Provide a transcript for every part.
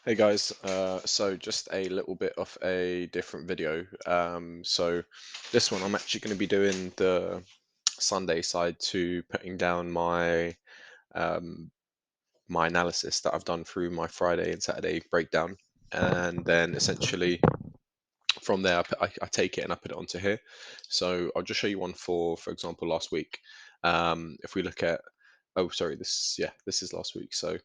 Hey guys, so just a little bit of a different video. So this one I'm actually going to be doing the Sunday side to putting down um, my analysis that I've done through my Friday and Saturday breakdown, and then essentially from there I take it and I put it onto here. So I'll just show you one for example last week. If we look at, oh sorry, this is last week. So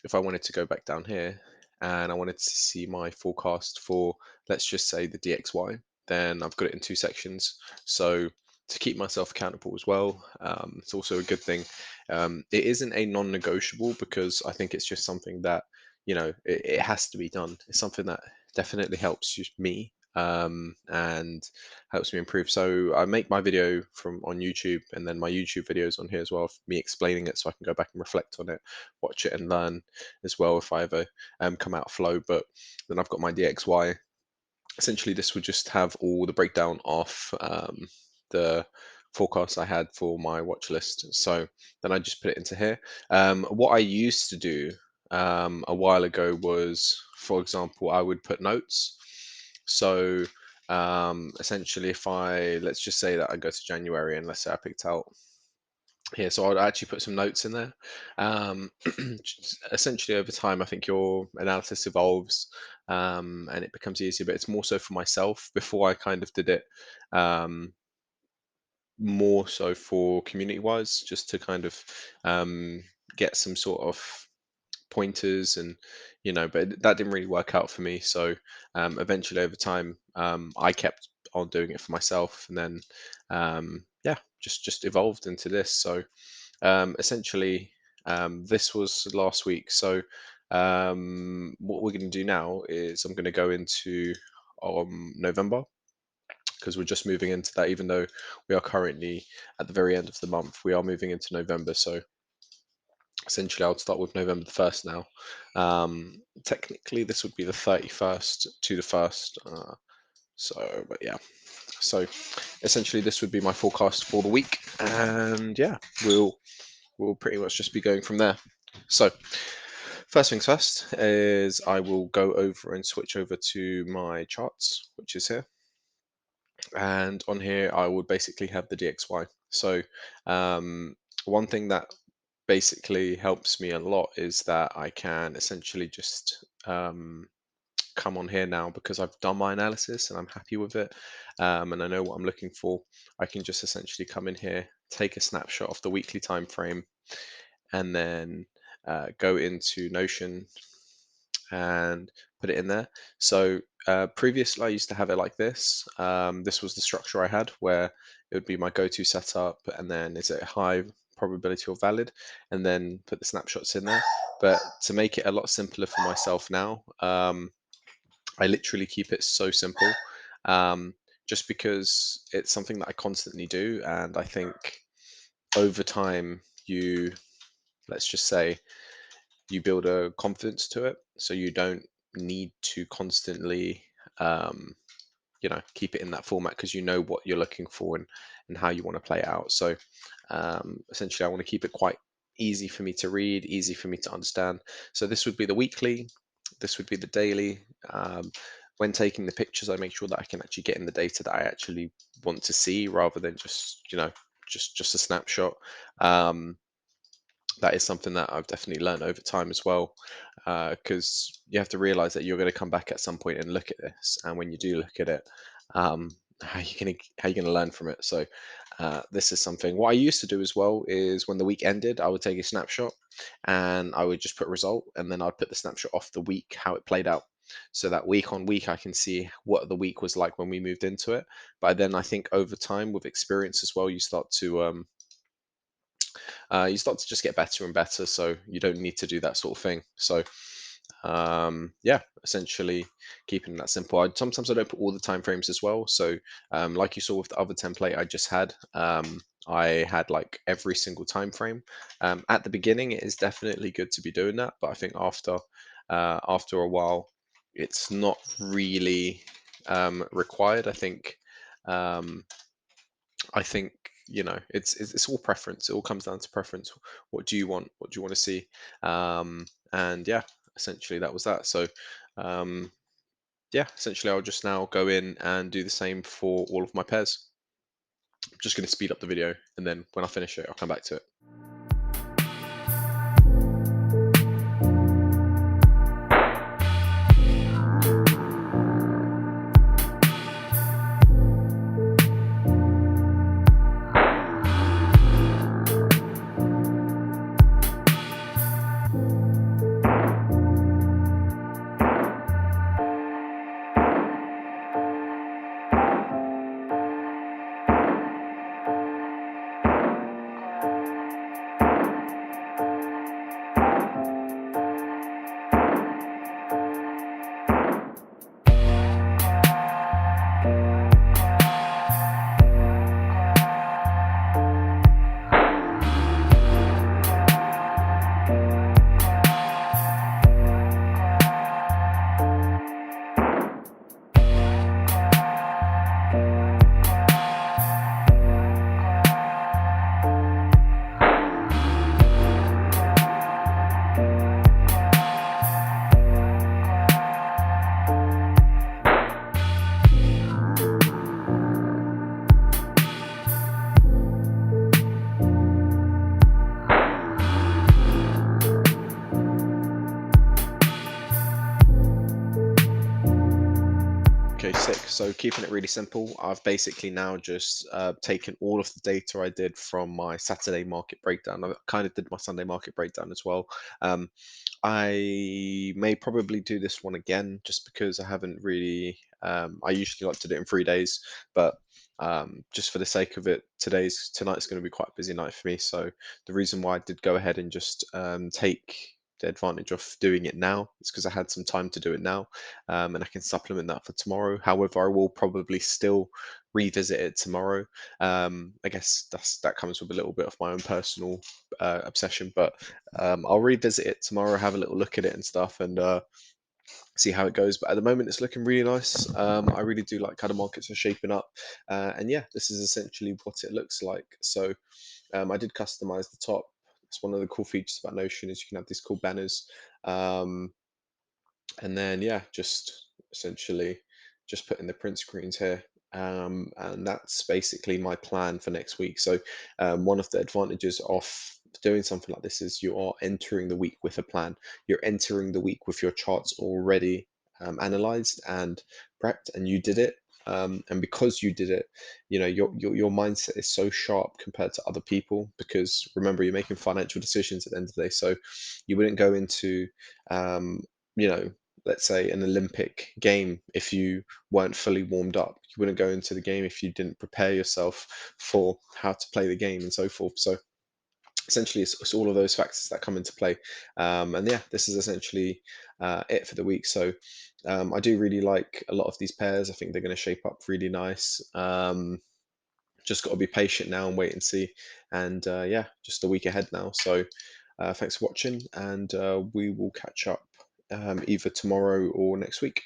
if I wanted to go back down here and I wanted to see my forecast for, let's just say, the DXY, then I've got it in two sections. So to keep myself accountable as well, it's also a good thing. It isn't a non-negotiable because I think it's just something that, it has to be done. It's something that definitely helps me, and helps me improve. So I make my video from on YouTube, and then my YouTube videos on here as well, of me explaining it, so I can go back and reflect on it, watch it, and learn as well if I ever come out of flow. But then I've got my DXY. Essentially, this would just have all the breakdown of the forecast I had for my watch list. So then I just put it into here. What I used to do a while ago was, for example, I would put notes. So essentially, if let's just say that I go to January, and let's say I picked out here, so I'd actually put some notes in there. Essentially, over time, I think your analysis evolves, and it becomes easier. But it's more so for myself. Before I kind of did it um, more so for community-wise, just to kind of um, get some sort of pointers, and but that didn't really work out for me. So eventually over time, I kept on doing it for myself, and then yeah, just evolved into this. So essentially, this was last week. So what we're going to do now is I'm going to go into November, because we're just moving into that. Even though we are currently at the very end of the month, we are moving into November. So essentially, I would start with November the 1st now. Technically, this would be the 31st to the 1st. But yeah. So essentially, this would be my forecast for the week, and yeah, we'll pretty much just be going from there. So first things first is I will go over and switch over to my charts, which is here, and on here I would basically have the DXY. So one thing that basically helps me a lot is that I can essentially just come on here now, because I've done my analysis and I'm happy with it, and I know what I'm looking for. I can just essentially come in here, take a snapshot of the weekly time frame, and then go into Notion and put it in there. So previously, I used to have it like this. This was the structure I had, where it would be my go-to setup, and then is it high probability or valid, and then put the snapshots in there. But to make it a lot simpler for myself now, I literally keep it so simple, um, just because it's something that I constantly do, and I think over time, let's just say, you build a confidence to it, so you don't need to constantly keep it in that format, because you know what you're looking for, and how you want to play it out. So essentially, I want to keep it quite easy for me to read, easy for me to understand. So this would be the weekly, this would be the daily. When taking the pictures, I make sure that I can actually get in the data that I actually want to see, rather than just a snapshot. um, that is something that I've definitely learned over time as well, because you have to realize that you're going to come back at some point and look at this, and when you do look at it, um, how you gonna learn from it. So this is something. What I used to do as well is, when the week ended, I would take a snapshot and I would just put result, and then I'd put the snapshot off the week, how it played out. So that week on week, I can see what the week was like when we moved into it. But then I think over time, with experience as well, you start to just get better and better, so you don't need to do that sort of thing. So yeah, essentially keeping that simple. Sometimes I don't put all the time frames as well. So like you saw with the other template I just had, I had like every single time frame. At the beginning, it is definitely good to be doing that, but I think after a while, it's not really required. Um, I think, it's all preference. It all comes down to preference. What do you want? What do you want to see? And yeah, essentially that was that. So um, yeah, essentially I'll just now go in and do the same for all of my pairs. I'm just going to speed up the video, and then when I finish it, I'll come back to it. Okay, sick. So keeping it really simple, I've basically now just taken all of the data I did from my Saturday market breakdown. I kind of did my Sunday market breakdown as well. Um, I may probably do this one again just because I haven't really. I usually like to do it in 3 days, but just for the sake of it, tonight's going to be quite a busy night for me. So the reason why I did go ahead and just take the advantage of doing it now is because I had some time to do it now, and I can supplement that for tomorrow. However, I will probably still revisit it tomorrow. I guess that comes with a little bit of my own personal obsession, but I'll revisit it tomorrow, have a little look at it and stuff, and see how it goes. But at the moment, it's looking really nice. I really do like how the markets are shaping up, and yeah, this is essentially what it looks like. So I did customize the top. It's one of the cool features about Notion is you can have these cool banners. Um, and then yeah, just essentially just put in the print screens here, and that's basically my plan for next week. So one of the advantages of doing something like this is you are entering the week with a plan. You're entering the week with your charts already analyzed and prepped, and you did it. And because you did it, you know your mindset is so sharp compared to other people, because remember, you're making financial decisions at the end of the day. So you wouldn't go into um, you know let's say an Olympic game if you weren't fully warmed up. You wouldn't go into the game if you didn't prepare yourself for how to play the game and so forth. So essentially, it's all of those factors that come into play. And yeah, this is essentially it for the week. So I do really like a lot of these pairs. I think they're going to shape up really nice. Just got to be patient now and wait and see. And yeah, just a week ahead now. So thanks for watching, and we will catch up either tomorrow or next week.